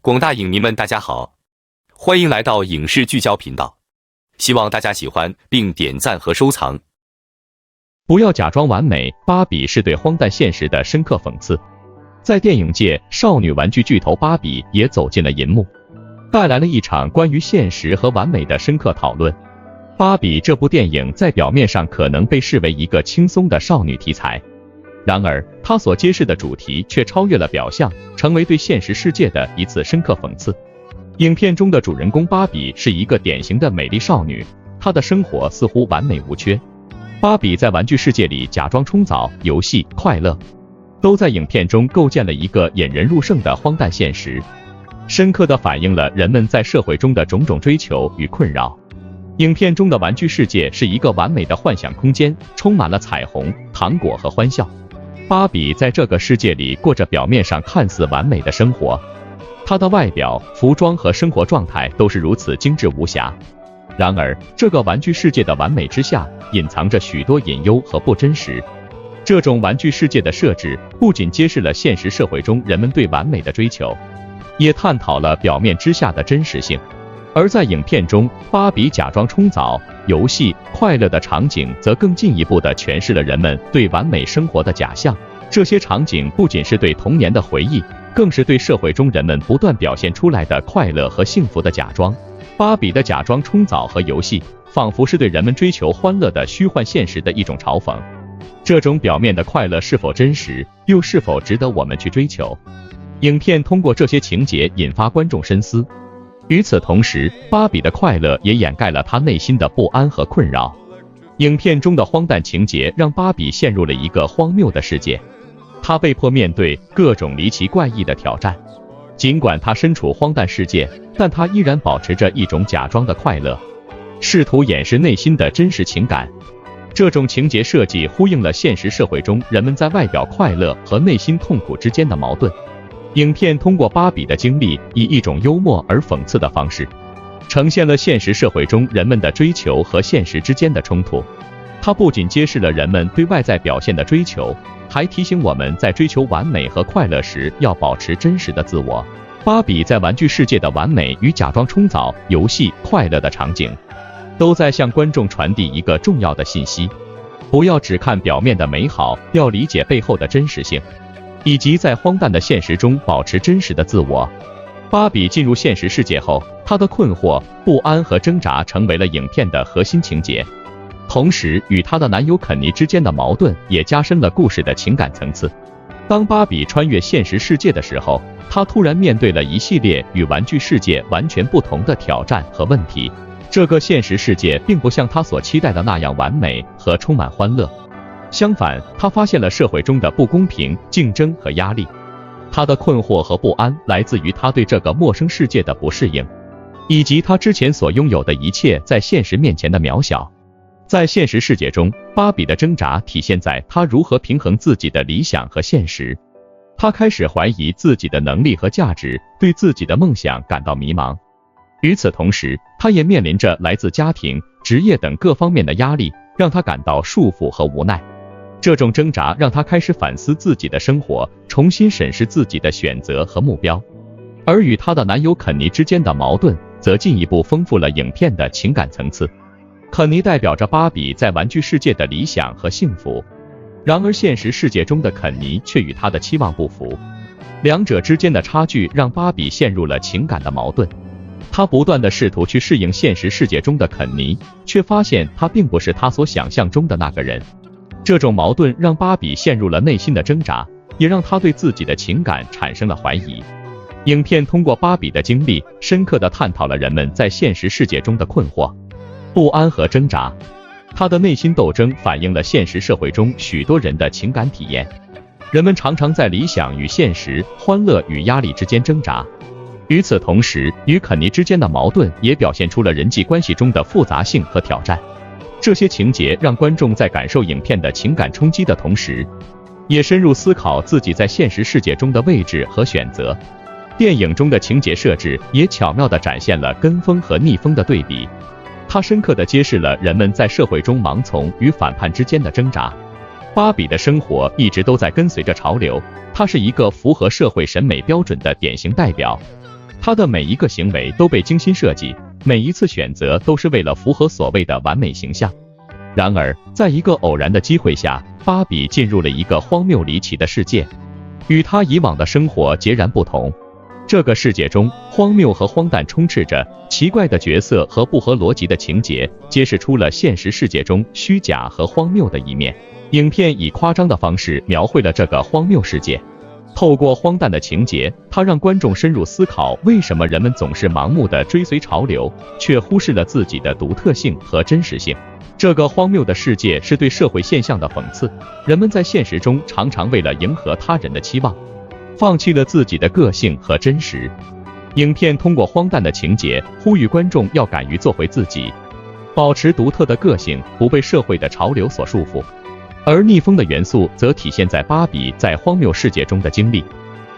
广大影迷们，大家好，欢迎来到影视聚焦频道，希望大家喜欢并点赞和收藏。不要假装完美，芭比是对荒诞现实的深刻讽刺。在电影界，少女玩具巨头芭比也走进了银幕，带来了一场关于现实和完美的深刻讨论。芭比这部电影在表面上可能被视为一个轻松的少女题材，然而它所揭示的主题却超越了表象，成为对现实世界的一次深刻讽刺。影片中的主人公芭比是一个典型的美丽少女，她的生活似乎完美无缺。芭比在玩具世界里假装冲澡、游戏、快乐，都在影片中构建了一个引人入胜的荒诞现实，深刻地反映了人们在社会中的种种追求与困扰。影片中的玩具世界是一个完美的幻想空间，充满了彩虹、糖果和欢笑。芭比在这个世界里过着表面上看似完美的生活，她的外表、服装和生活状态都是如此精致无瑕。然而，这个玩具世界的完美之下，隐藏着许多隐忧和不真实。这种玩具世界的设置，不仅揭示了现实社会中人们对完美的追求，也探讨了表面之下的真实性。而在影片中，芭比假装冲澡、游戏、快乐的场景，则更进一步地诠释了人们对完美生活的假象。这些场景不仅是对童年的回忆，更是对社会中人们不断表现出来的快乐和幸福的假装。芭比的假装冲澡和游戏，仿佛是对人们追求欢乐的虚幻现实的一种嘲讽。这种表面的快乐是否真实，又是否值得我们去追求？影片通过这些情节引发观众深思。与此同时，芭比的快乐也掩盖了她内心的不安和困扰。影片中的荒诞情节让芭比陷入了一个荒谬的世界，她被迫面对各种离奇怪异的挑战。尽管她身处荒诞世界，但她依然保持着一种假装的快乐，试图掩饰内心的真实情感。这种情节设计呼应了现实社会中人们在外表快乐和内心痛苦之间的矛盾。影片通过芭比的经历，以一种幽默而讽刺的方式，呈现了现实社会中人们的追求和现实之间的冲突。它不仅揭示了人们对外在表现的追求，还提醒我们在追求完美和快乐时要保持真实的自我。芭比在玩具世界的完美与假装冲澡、游戏、快乐的场景，都在向观众传递一个重要的信息：不要只看表面的美好，要理解背后的真实性，以及在荒诞的现实中保持真实的自我。芭比进入现实世界后，她的困惑、不安和挣扎成为了影片的核心情节，同时与她的男友肯尼之间的矛盾也加深了故事的情感层次。当芭比穿越现实世界的时候，她突然面对了一系列与玩具世界完全不同的挑战和问题。这个现实世界并不像她所期待的那样完美和充满欢乐，相反，她发现了社会中的不公平、竞争和压力。她的困惑和不安来自于她对这个陌生世界的不适应，以及她之前所拥有的一切在现实面前的渺小。在现实世界中，芭比的挣扎体现在她如何平衡自己的理想和现实。她开始怀疑自己的能力和价值，对自己的梦想感到迷茫。与此同时，她也面临着来自家庭、职业等各方面的压力，让她感到束缚和无奈。这种挣扎让她开始反思自己的生活，重新审视自己的选择和目标。而与她的男友肯尼之间的矛盾，则进一步丰富了影片的情感层次。肯尼代表着芭比在玩具世界的理想和幸福，然而现实世界中的肯尼却与她的期望不符。两者之间的差距让芭比陷入了情感的矛盾。她不断地试图去适应现实世界中的肯尼，却发现他并不是她所想象中的那个人。这种矛盾让芭比陷入了内心的挣扎，也让她对自己的情感产生了怀疑。影片通过芭比的经历，深刻地探讨了人们在现实世界中的困惑、不安和挣扎。她的内心斗争反映了现实社会中许多人的情感体验。人们常常在理想与现实、欢乐与压力之间挣扎。与此同时，与肯尼之间的矛盾也表现出了人际关系中的复杂性和挑战。这些情节让观众在感受影片的情感冲击的同时，也深入思考自己在现实世界中的位置和选择。电影中的情节设置也巧妙地展现了跟风和逆风的对比，它深刻地揭示了人们在社会中盲从与反叛之间的挣扎。芭比的生活一直都在跟随着潮流，她是一个符合社会审美标准的典型代表。他的每一个行为都被精心设计，每一次选择都是为了符合所谓的完美形象。然而，在一个偶然的机会下，芭比进入了一个荒谬离奇的世界，与他以往的生活截然不同。这个世界中，荒谬和荒诞充斥着，奇怪的角色和不合逻辑的情节，揭示出了现实世界中虚假和荒谬的一面。影片以夸张的方式描绘了这个荒谬世界。透过荒诞的情节，它让观众深入思考，为什么人们总是盲目地追随潮流，却忽视了自己的独特性和真实性。这个荒谬的世界是对社会现象的讽刺，人们在现实中常常为了迎合他人的期望，放弃了自己的个性和真实。影片通过荒诞的情节，呼吁观众要敢于做回自己，保持独特的个性，不被社会的潮流所束缚。而逆风的元素则体现在芭比在荒谬世界中的经历。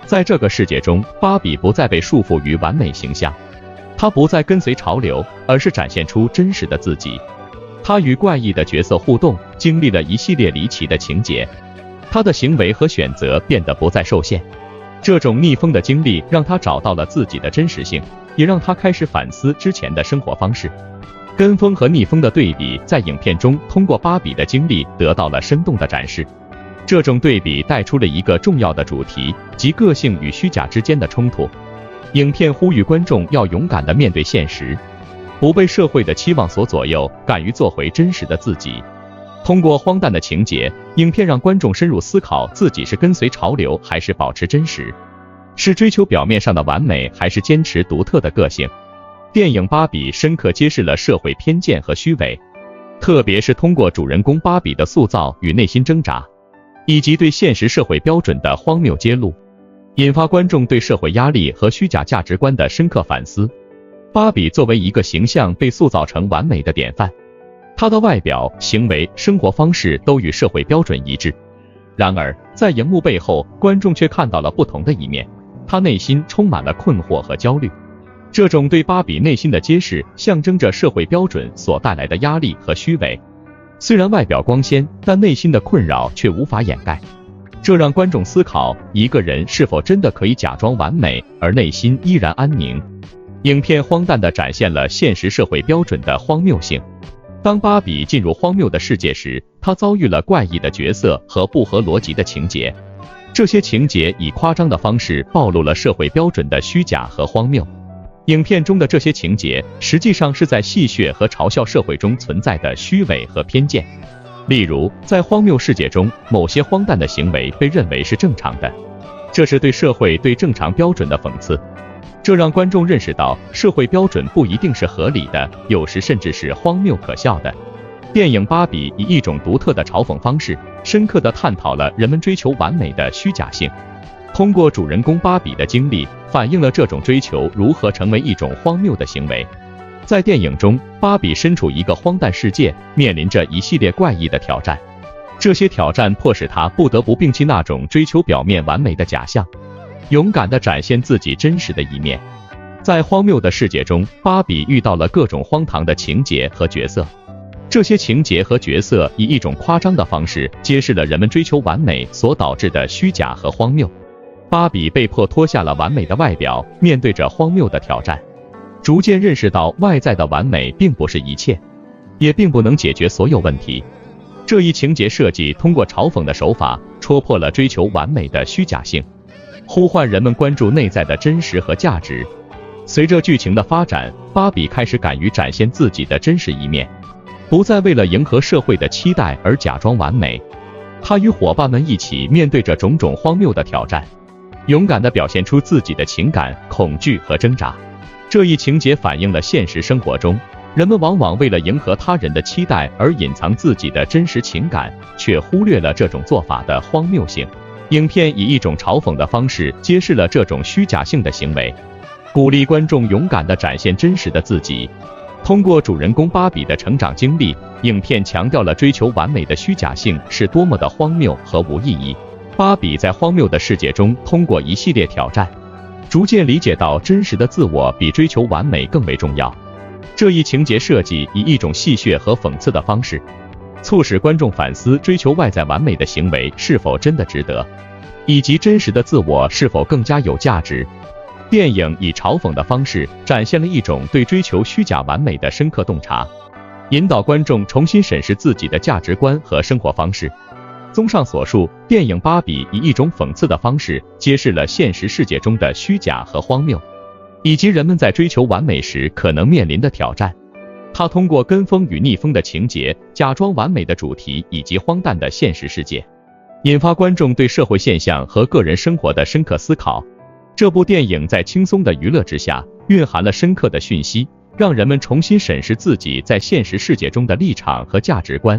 在这个世界中，芭比不再被束缚于完美形象，她不再跟随潮流，而是展现出真实的自己。她与怪异的角色互动，经历了一系列离奇的情节，她的行为和选择变得不再受限。这种逆风的经历让她找到了自己的真实性，也让她开始反思之前的生活方式。跟风和逆风的对比在影片中通过芭比的经历得到了生动的展示。这种对比带出了一个重要的主题，即个性与虚假之间的冲突。影片呼吁观众要勇敢地面对现实，不被社会的期望所左右，敢于做回真实的自己。通过荒诞的情节，影片让观众深入思考自己是跟随潮流还是保持真实，是追求表面上的完美还是坚持独特的个性。电影《芭比》深刻揭示了社会偏见和虚伪，特别是通过主人公芭比的塑造与内心挣扎，以及对现实社会标准的荒谬揭露，引发观众对社会压力和虚假价值观的深刻反思。芭比作为一个形象被塑造成完美的典范，她的外表、行为、生活方式都与社会标准一致。然而，在荧幕背后，观众却看到了不同的一面，她内心充满了困惑和焦虑。这种对芭比内心的揭示，象征着社会标准所带来的压力和虚伪。虽然外表光鲜，但内心的困扰却无法掩盖。这让观众思考，一个人是否真的可以假装完美，而内心依然安宁。影片荒诞地展现了现实社会标准的荒谬性。当芭比进入荒谬的世界时，她遭遇了怪异的角色和不合逻辑的情节。这些情节以夸张的方式暴露了社会标准的虚假和荒谬。影片中的这些情节实际上是在戏谑和嘲笑社会中存在的虚伪和偏见。例如，在荒谬世界中，某些荒诞的行为被认为是正常的，这是对社会对正常标准的讽刺。这让观众认识到，社会标准不一定是合理的，有时甚至是荒谬可笑的。电影《芭比》以一种独特的嘲讽方式，深刻地探讨了人们追求完美的虚假性。通过主人公芭比的经历，反映了这种追求如何成为一种荒谬的行为。在电影中，芭比身处一个荒诞世界，面临着一系列怪异的挑战。这些挑战迫使她不得不摒弃那种追求表面完美的假象，勇敢地展现自己真实的一面。在荒谬的世界中，芭比遇到了各种荒唐的情节和角色。这些情节和角色以一种夸张的方式揭示了人们追求完美所导致的虚假和荒谬。芭比被迫脱下了完美的外表，面对着荒谬的挑战，逐渐认识到外在的完美并不是一切，也并不能解决所有问题。这一情节设计通过嘲讽的手法，戳破了追求完美的虚假性，呼唤人们关注内在的真实和价值。随着剧情的发展，芭比开始敢于展现自己的真实一面，不再为了迎合社会的期待而假装完美。她与伙伴们一起面对着种种荒谬的挑战，勇敢地表现出自己的情感、恐惧和挣扎。这一情节反映了现实生活中，人们往往为了迎合他人的期待而隐藏自己的真实情感，却忽略了这种做法的荒谬性。影片以一种嘲讽的方式揭示了这种虚假性的行为，鼓励观众勇敢地展现真实的自己。通过主人公芭比的成长经历，影片强调了追求完美的虚假性是多么的荒谬和无意义。芭比在荒谬的世界中通过一系列挑战，逐渐理解到真实的自我比追求完美更为重要。这一情节设计以一种戏谑和讽刺的方式，促使观众反思追求外在完美的行为是否真的值得，以及真实的自我是否更加有价值。电影以嘲讽的方式展现了一种对追求虚假完美的深刻洞察，引导观众重新审视自己的价值观和生活方式。综上所述，电影《芭比》以一种讽刺的方式揭示了现实世界中的虚假和荒谬，以及人们在追求完美时可能面临的挑战。它通过跟风与逆风的情节、假装完美的主题以及荒诞的现实世界，引发观众对社会现象和个人生活的深刻思考。这部电影在轻松的娱乐之下，蕴含了深刻的讯息，让人们重新审视自己在现实世界中的立场和价值观。